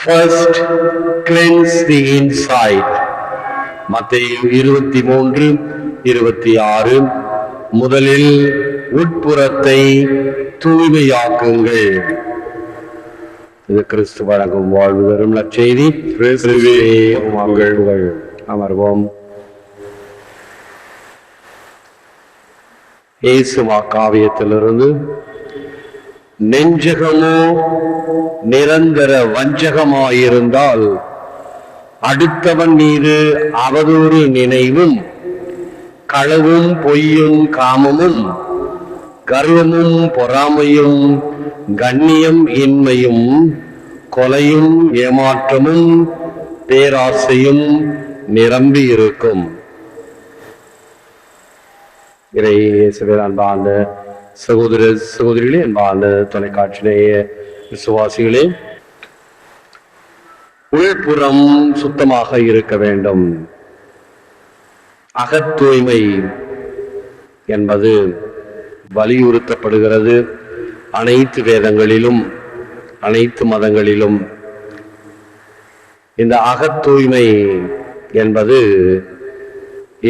First, cleanse the inside. மத்தேயு 23:26. முதலில் உட்புறத்தை தூய்மையாக்குங்கள். இது கிறிஸ்து வழங்கும் வாழ்வு தரும் நற்செய்தி. அமர்வோம். இயேசு காவியத்திலிருந்து, நெஞ்சகமோ நிரந்தர வஞ்சகமாயிருந்தால் அடுத்தவன் மீது அவதூறு நினைவும் களவும் பொய்யும் காமமும் கர்வமும் பொறாமையும் கண்ணியம் இன்மையும் கொலையும் ஏமாற்றமும் பேராசையும் நிரம்பி இருக்கும். அன்பான சகோதர சகோதரிகளே, அன்பான தொலைக்காட்சியிலேயே விசுவாசிகளே, உள்புறம் சுத்தமாக இருக்க வேண்டும். அகத்தூய்மை என்பது வலியுறுத்தப்படுகிறது. அனைத்து வேதங்களிலும் அனைத்து மதங்களிலும் இந்த அகத்தூய்மை என்பது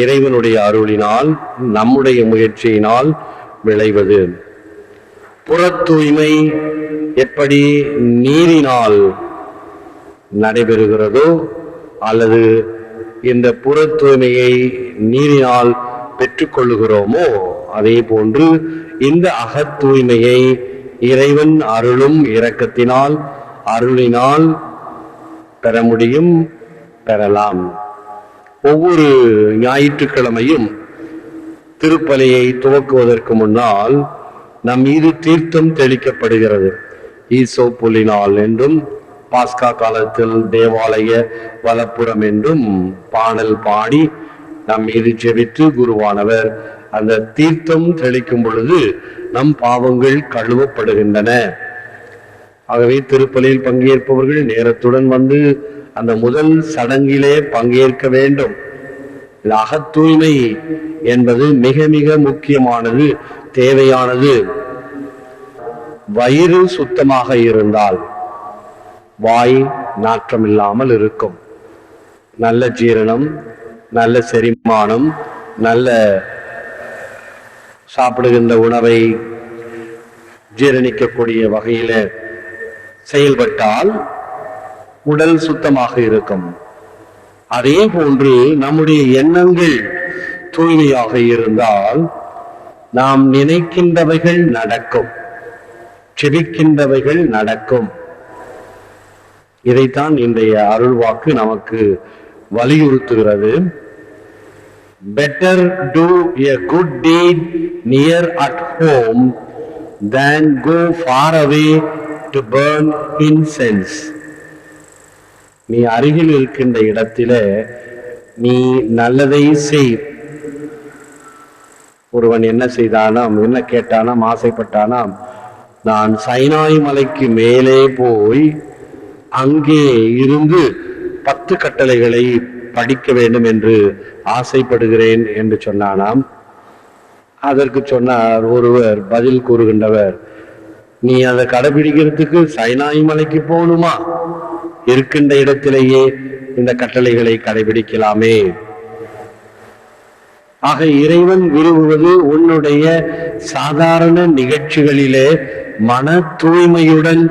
இறைவனுடைய அருளினால் நம்முடைய முயற்சியினால் விளைவது. புறத்தூய்மை எப்படி நீரினால் நடைபெறுகிறதோ அல்லது இந்த புற தூய்மையை நீரினால் பெற்றுக்கொள்ளுகிறோமோ அதே போன்று இந்த அகத்தூய்மையை இறைவன் அருளும் இரக்கத்தினால் அருளினால் பெற முடியும், பெறலாம். ஒவ்வொரு ஞாயிற்றுக்கிழமையும் திருப்பலியை துவக்குவதற்கு முன்னால் நம் மீது தீர்த்தம் தெளிக்கப்படுகிறது. ஈசோ புலினால் என்றும் பாஸ்கா காலத்தில் தேவாலய வலப்புறம் என்றும் பாடல் பாடி நம் மீது ஜெபித்து குருவானவர் அந்த தீர்த்தம் தெளிக்கும் பொழுது நம் பாவங்கள் கழுவப்படுகின்றன. ஆகவே திருப்பலியில் பங்கேற்பவர்கள் நேரத்துடன் வந்து அந்த முதல் சடங்கிலே பங்கேற்க வேண்டும். அகத்தூய்மை என்பது மிக மிக முக்கியமானது, தேவையானது. வயிறு சுத்தமாக இருந்தால் வாய் நாற்றம் இல்லாமல் இருக்கும். நல்ல ஜீரணம், நல்ல செரிமானம், நல்ல சாப்பிடுகின்ற உணவை ஜீரணிக்கக்கூடிய வகையில செயல்பட்டால் உடல் சுத்தமாக இருக்கும். அதே போன்று நம்முடைய எண்ணங்கள் தூய்மையாக இருந்தால் நாம் நினைக்கின்றவைகள் நடக்கும், செபிக்கின்றவைகள் நடக்கும். இதைத்தான் இன்றைய அருள்வாக்கு நமக்கு வலியுறுத்துகிறது. Better do a good deed near at home than go far away to burn incense. நீ அருகில் இருக்கின்ற இடத்திலே நீ நல்லதை செய். ஒருவன் என்ன செய்தானாம், என்ன கேட்டானாம், ஆசைப்பட்டானாம், நான் சைனாய் மலைக்கு மேலே போய் அங்கே இருந்து 10 கட்டளைகளை படிக்க வேண்டும் என்று ஆசைப்படுகிறேன் என்று சொன்னானாம். அதற்கு சொன்னார் ஒருவர், பதில் கூறுகின்றவர், நீ அதை கடைபிடிக்கிறதுக்கு சைனாய் மலைக்கு போகணுமா? இருக்கின்ற இடத்திலேயே இந்த கட்டளைகளை கடைபிடிக்கலாமே. ஆக இறைவன் விரும்புவது உன்னுடைய சாதாரண நிகழ்ச்சிகளிலே மன தூய்மையுடன்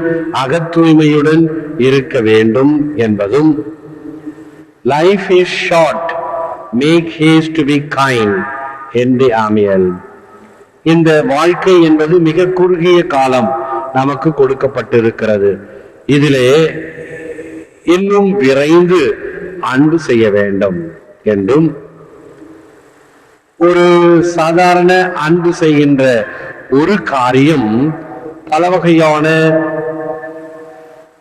அகத்தூய்மையுடன் இருக்க வேண்டும் என்பதும், life is short, make haste to be kind என்று ஆமியல். இந்த வாழ்க்கை என்பது மிக குறுகிய காலம் நமக்கு கொடுக்கப்பட்டிருக்கிறது. இதிலே இன்னும் விரைந்து அன்பு செய்ய வேண்டும் என்றும், ஒரு சாதாரண அன்பு செய்கின்ற ஒரு காரியம் பல வகையான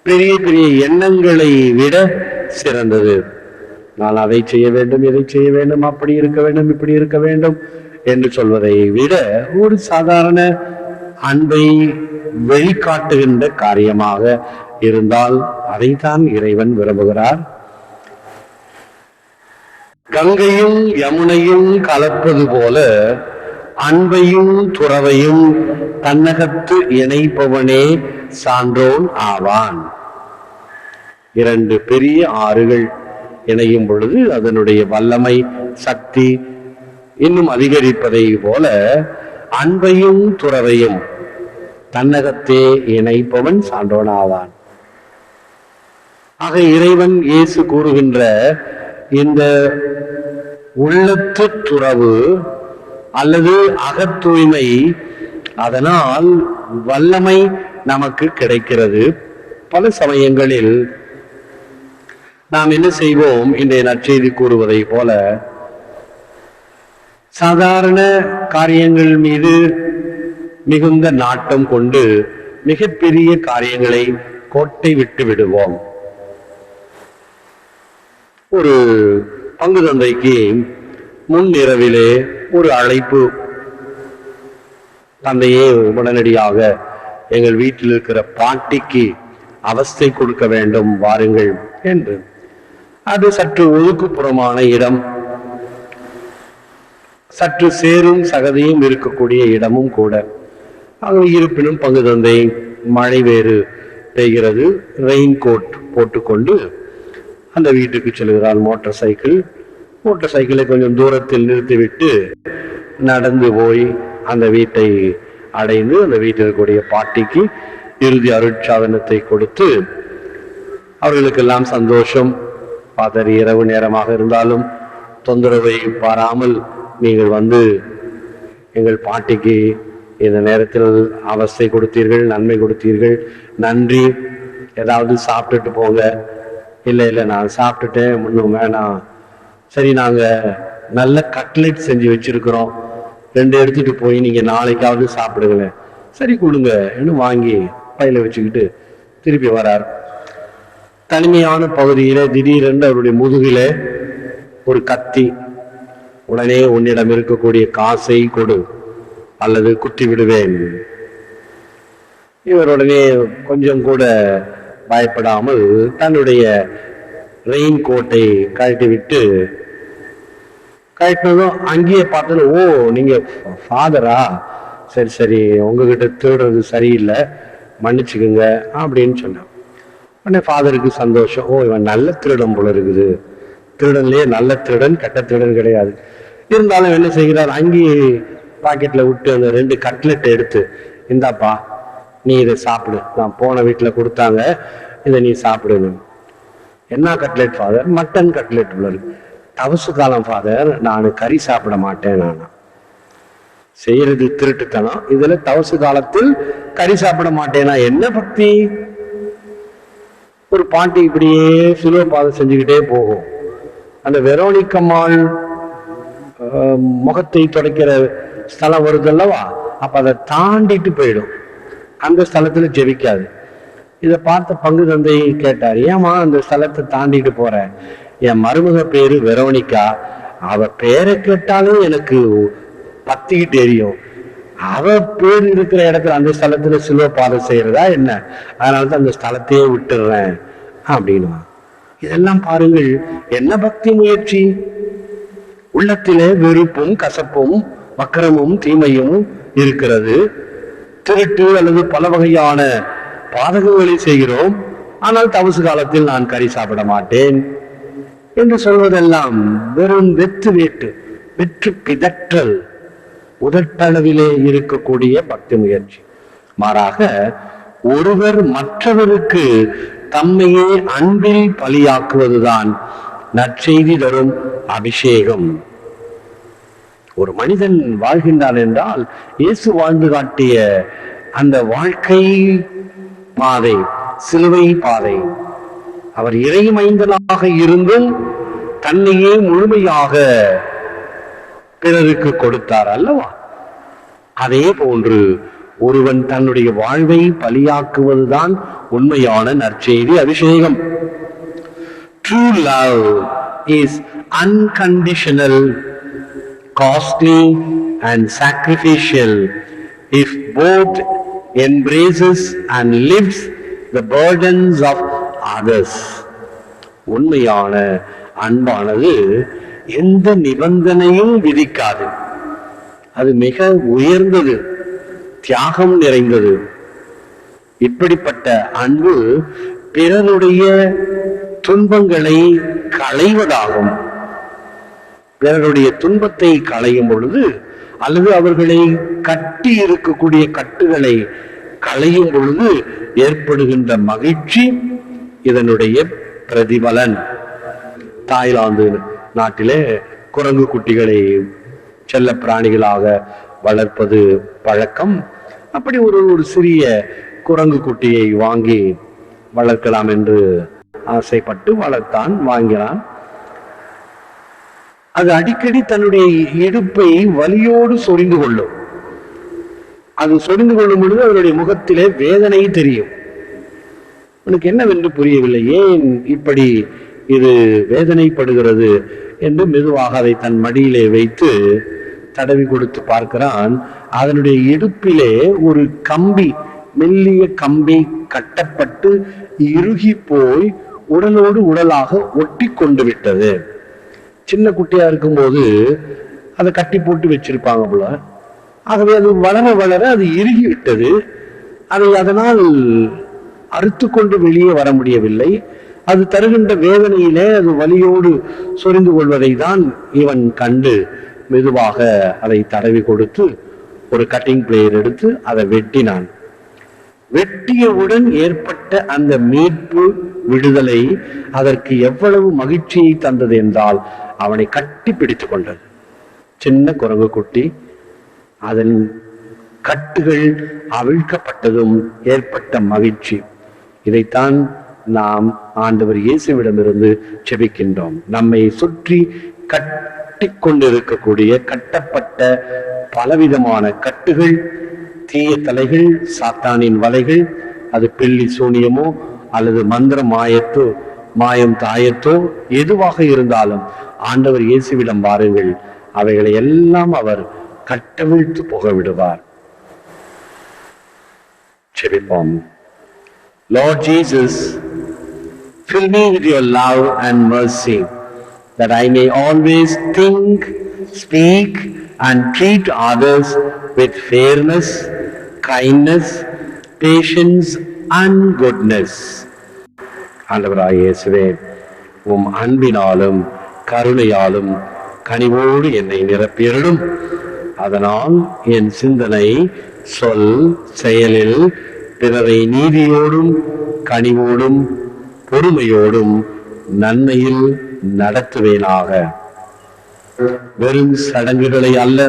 பெரிய பெரிய எண்ணங்களை விட சிறந்தது. நான் அதை செய்ய வேண்டும், இதை செய்ய வேண்டும், அப்படி இருக்க வேண்டும், இப்படி இருக்க வேண்டும் என்று சொல்வதை விட ஒரு சாதாரண அன்பை வெளிக்காட்டுகின்ற காரியமாக இருந்தால் அதைத்தான் இறைவன் விரும்புகிறார். கங்கையும் யமுனையும் கலப்பது போல அன்பையும் துறவையும் தன்னகத்து இணைப்பவனே சான்றோன் ஆவான். இரண்டு பெரிய ஆறுகள் இணையும் பொழுது அதனுடைய வல்லமை, சக்தி இன்னும் அதிகரிப்பதை போல அன்பையும் துறவையும் தன்னகத்தே இணைப்பவன் சான்றோன் ஆவான். ஆக இறைவன் இயேசு கூறுகின்ற இந்த உள்ளத்து துறவு அல்லது அகத்தூய்மை, அதனால் வல்லமை நமக்கு கிடைக்கிறது. பல சமயங்களில் நாம் என்ன செய்வோம், இன்றைய நற்செய்தி கூறுவதை போல சாதாரண காரியங்கள் மீது மிகுந்த நாட்டம் கொண்டு மிகப்பெரிய காரியங்களை கோட்டை விட்டு விடுவோம். ஒரு பங்கு தந்தைக்கு முன்னிரவிலே ஒரு அழைப்பு, தந்தையே உடனடியாக எங்கள் வீட்டில் இருக்கிற பாட்டிக்கு அவஸ்தை கொடுக்க வேண்டும், வாருங்கள் என்று. அது சற்று ஒதுக்குப்புறமான இடம், சற்று சேரும் சகதியும் இருக்கக்கூடிய இடமும் கூட. அது இருப்பினும் பங்கு தந்தை மழை வேறு பெய்கிறது, ரெயின் கோட் போட்டுக்கொண்டு அந்த வீட்டுக்கு செல்கிறார். மோட்டார் சைக்கிளை கொஞ்சம் தூரத்தில் நிறுத்திவிட்டு நடந்து போய் அந்த வீட்டை அடைந்து அந்த வீட்டில் இருக்கக்கூடிய பாட்டிக்கு இறுதி அருட்சாதனத்தை கொடுத்து அவர்களுக்கெல்லாம் சந்தோஷம். ஃபாதர் இரவு நேரமாக இருந்தாலும் தொந்தரவை பாராமல் நீங்கள் வந்து எங்கள் பாட்டிக்கு இந்த நேரத்தில் அவஸ்தை கொடுத்தீர்கள், நன்மை கொடுத்தீர்கள், நன்றி, ஏதாவது சாப்பிட்டுட்டு போங்க. இல்லை நான் சாப்பிட்டுட்டேன், இன்னும் வேணாம். சரி, நாங்கள் நல்ல கட்லெட் செஞ்சு வச்சிருக்கிறோம், 2 எடுத்துட்டு போய் நீங்கள் நாளைக்காவது சாப்பிடுங்களேன். சரி கொடுங்க இன்னும் வாங்கி பையில வச்சுக்கிட்டு திருப்பி வரார். தனிமையான பகுதியில திடீரென்று அவருடைய முதுகில ஒரு கத்தி. உடனே உன்னிடம் இருக்கக்கூடிய காசை கொடு அல்லது குத்தி விடுவேன். இவர் உடனே கொஞ்சம் கூட பயப்படாமல் தன்னுடைய ரெயின் கோட்டை கழட்டி விட்டு, கழட்டினதும் அங்கேயே பார்த்தது, ஓ நீங்க ஃபாதரா, சரி உங்ககிட்ட திருடுறது சரியில்லை, மன்னிச்சுக்குங்க அப்படின்னு சொன்னான். உடனே ஃபாதருக்கு சந்தோஷம், ஓ இவன் நல்ல திருடன் போல இருக்குது. திருடன்லயே நல்ல திருடன், கெட்ட திருடன் கிடையாது. இருந்தாலும் என்ன செய்கிறார், அங்கேயே பாக்கெட்ல விட்டு அந்த 2 கட்லெட் எடுத்து, இந்தாப்பா நீ இதை சாப்பிடு, நான் போன வீட்டில் கொடுத்தாங்க, இதை நீ சாப்பிடுங்க. என்ன கட்லெட் ஃபாதர்? மட்டன் கட்லெட் உள்ளது. தவசு காலம் ஃபாதர், நான் கறி சாப்பிட மாட்டேன். நான் செய்யறது திருட்டுத்தனம், இதுல தவசு காலத்தில் கறி சாப்பிட மாட்டேனா? என்ன பக்தி! ஒரு பாட்டி இப்படியே சிலுவை பாதை செஞ்சுக்கிட்டே போகும். அந்த வெரோனிக்கம்மாள் முகத்தை துடைக்கிற ஸ்தலம் வருது அல்லவா, அப்ப அதை தாண்டிட்டு போயிடும். அந்த ஸ்தலத்துல ஜெபிக்காது. இதை பார்த்த பங்கு தந்தை கேட்டார், ஏமா அந்த ஸ்தலத்தை தாண்டிட்டு போற? என் மருமக பேரு வெரோனிக்கா, அவ பேரை கேட்டாலும் எனக்கு பத்திக்கிட்டு எரியும். அவ பேர் இருக்கிற இடத்துல அந்த ஸ்தலத்துல சிலுவை பாதை செய்யறதா என்ன? அதனாலதான் அந்த ஸ்தலத்தையே விட்டுடுறேன் அப்படின்னு. இதெல்லாம் பாருங்கள், என்ன பக்தி முயற்சி! உள்ளத்திலே வெறுப்பும் கசப்பும் வக்கரமும் தீமையும் இருக்கிறது. திருட்டு அல்லது பல வகையான பாதகங்களை செய்கிறோம். ஆனால் தவசு காலத்தில் நான் கறி சாப்பிட மாட்டேன் என்று சொல்வதெல்லாம் வெறும் வெற்று பிதற்றல், உதட்டளவிலே இருக்கக்கூடிய பக்தி முயற்சி. மாறாக ஒருவர் மற்றவருக்கு தம்மையே அன்பில் பலியாக்குவதுதான் நற்செய்தி தரும் அபிஷேகம். ஒரு மனிதன் வாழ்கின்றான் என்றால் இயேசு வாழ்ந்து காட்டிய அந்த வாழ்க்கை பாதை, சிலுவை பாதை, அவர் இறை மைந்தனாக இருந்தும் தன்னையே முழுமையாக பிறருக்கு கொடுத்தார் அல்லவா? அதே போன்று ஒருவன் தன்னுடைய வாழ்வை பலியாக்குவதுதான் உண்மையான நற்செய்தி அபிஷேகம். True love is unconditional, costly and sacrificial if both embraces and lifts the burdens of others. உண்மையான அன்பானது எந்த நிபந்தனையும் விதிக்காது. அது மிக உயர்ந்தது, தியாகம் நிறைந்தது. இப்படிப்பட்ட அன்பு பிறருடைய துன்பங்களை களைவதாகும். பிறருடைய துன்பத்தை களையும் பொழுது அல்லது அவர்களை கட்டி இருக்கக்கூடிய கட்டுகளை களையும் பொழுது ஏற்படுகின்ற மகிழ்ச்சி இதனுடைய பிரதிபலன். தாய்லாந்து நாட்டிலே குரங்கு குட்டிகளை செல்ல பிராணிகளாக வளர்ப்பது பழக்கம். அப்படி ஒரு சிறிய குரங்கு குட்டியை வாங்கி வளர்க்கலாம் என்று ஆசைப்பட்டு வளர்த்தான், வாங்கினான். அது அடிக்கடி தன்னுடைய இடுப்பை வலியோடு சொரிந்து கொள்ளும். அது சொரிந்து கொள்ளும் பொழுது அவருடைய முகத்திலே வேதனை தெரியும். உனக்கு என்னவென்று புரியவில்லை, ஏன் இப்படி இது வேதனைப்படுகிறது என்று மெதுவாக அதை தன் மடியிலே வைத்து தடவி கொடுத்து பார்க்கிறான். அதனுடைய இடுப்பிலே ஒரு கம்பி, மெல்லிய கம்பி கட்டப்பட்டு இறுகி போய் உடலோடு உடலாக ஒட்டி கொண்டு விட்டது. சின்ன குட்டியா இருக்கும்போது அதை கட்டி போட்டு வச்சிருப்பாங்க போல. ஆகவே அது வளர வளர அது இறுகி விட்டது. அதனால் அறுத்து கொண்டு வெளியே வர முடியவில்லை. அது தருகின்ற வேதனையிலே அது வலியோடு சொரிந்து கொள்வதை தான் இவன் கண்டு மெதுவாக அதை தடவி கொடுத்து ஒரு கட்டிங் பிளேயர் எடுத்து அதை வெட்டினான். வெட்டியவுடன் ஏற்பட்ட அந்த மீட்பு, விடுதலை அதற்கு எவ்வளவு மகிழ்ச்சியை தந்தது என்றால் அவனை கட்டி பிடித்துக் கொண்டது. சின்ன குரங்கு குட்டி, அதன் கட்டுகள் அவிழ்க்கப்பட்டதும் ஏற்பட்ட மகிழ்ச்சி. இதைத்தான் நாம் ஆண்டவர் இயேசுவிடமிருந்து செபிக்கின்றோம். நம்மை சுற்றி கட்டி கொண்டிருக்கக்கூடிய கட்டப்பட்ட பலவிதமான கட்டுகள், தீய தலைகள், சாத்தானின் வலைகள், அது பில்லி சூனியமோ அல்லது மந்திர மாயம் தாயத்தோ எதுவாக இருந்தாலும் ஆண்டவர் இயேசுவிடம் வாருங்கள், அவைகளை எல்லாம் அவர் கட்டவிழ்த்து போக விடுவார். செபிப்போம். Lord Jesus, fill me with your love and mercy, that I may always think, speak and treat others with fairness, kindness, patience and goodness. ஆண்டவராகிய இயேசுவே, உம் அன்பினாலும் கருணையாலும் கனிவோடு என்னை நிரப்பியருளும். அதனால் என் சிந்தனை, சொல், செயலில் பிறரை நீதியோடும் கனிவோடும் பொறுமையோடும் நன்மையில் நடத்துவேனாக. வெறும் சடங்குகளை அல்ல,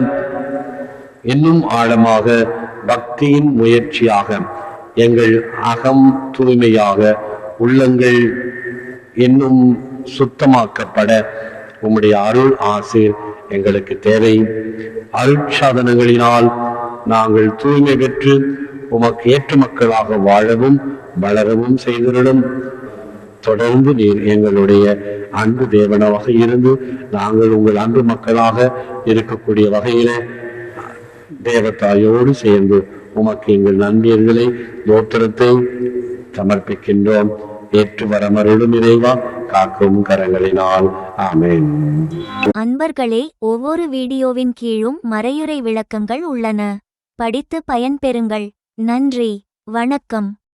இன்னும் ஆழமாக பக்தியின் முயற்சியாக எங்கள் அகம் தூய்மையாக, உள்ளங்கள் இன்னும் சுத்தமாக்கப்பட உம்முடைய அருள் ஆசீர் எங்களுக்கு தேவை. அருட்சாதனங்களினால் நாங்கள் தூய்மை பெற்று உமக்கு ஏற்ற மக்களாக வாழவும் வளரவும் செய்திருடும். தொடர்ந்து நீர் எங்களுடைய அன்பு தேவனாக இருந்து நாங்கள் உங்கள் அன்பு மக்களாக இருக்கக்கூடிய வகையில தேவதாயோடு சேர்ந்து உமக்கு எங்கள் நன்றியர்களை தோத்திரத்தை சமர்ப்பிக்கின்றோம். ஏற்று வரமருளும் இறைவா, காக்கும் கரங்களினால். ஆமென். அன்பர்களே, ஒவ்வொரு வீடியோவின் கீழும் மறையுரை விளக்கங்கள் உள்ளன. படித்து பயன்பெறுங்கள். நன்றி, வணக்கம்.